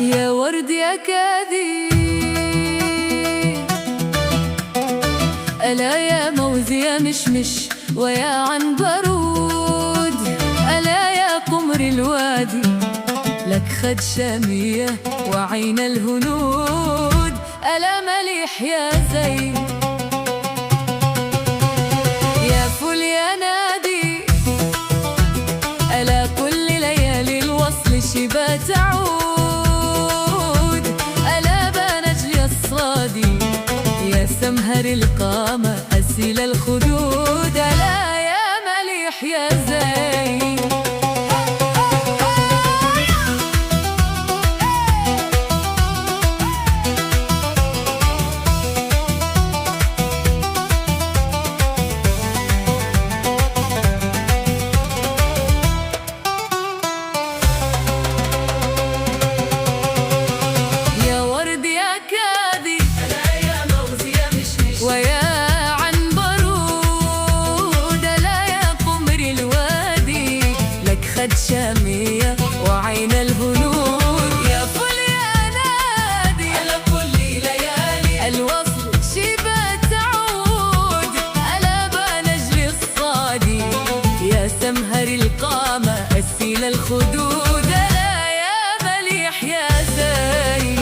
يا ورد يا كاذي، ألا يا موز يا مشمش ويا عنبرود، ألا يا قمر الوادي لك خد شامية وعين الهنود، ألا مليح يا زين يا فل يا نادي، ألا كل ليالي الوصل شبا تعود، ألا بنجلي الصادي يا سمهر القامة أسيل الخدود، ألا يا مليح يا زين ويا عنبرود، ألا يا قمر الوادي لك خد شامية وعين الهنود، يا فل يا نادي على كل ليالي الوصل شبا تعود، ألا بنجلي الصادي يا سمهر القامة أسيل الخدود، ألا يا مليح يا زين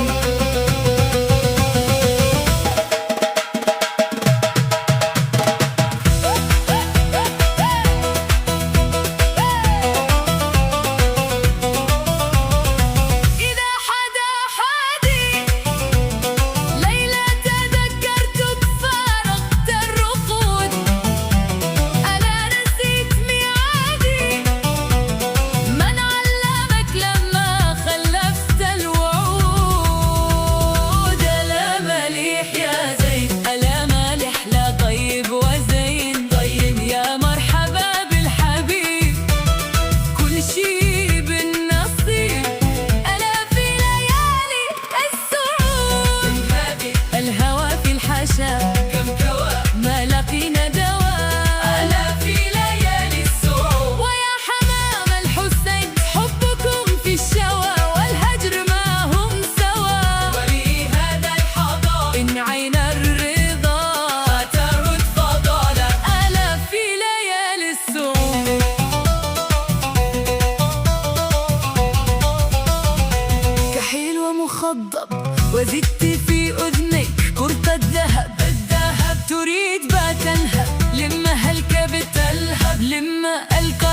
كم كوا ما لقينا دواء، ألا في ليالي السعود، ويا حمام الحسين حبكم في الشوى والهجر ما هم سوا، ولي هذا الحضار إن عين الرضا ترد فضاله، ألا في ليالي السعود. كحيل ومخضب وزدت في أذنك كرة الذهب، تريد باتنهب لما هالكبت الهب، لما ألقى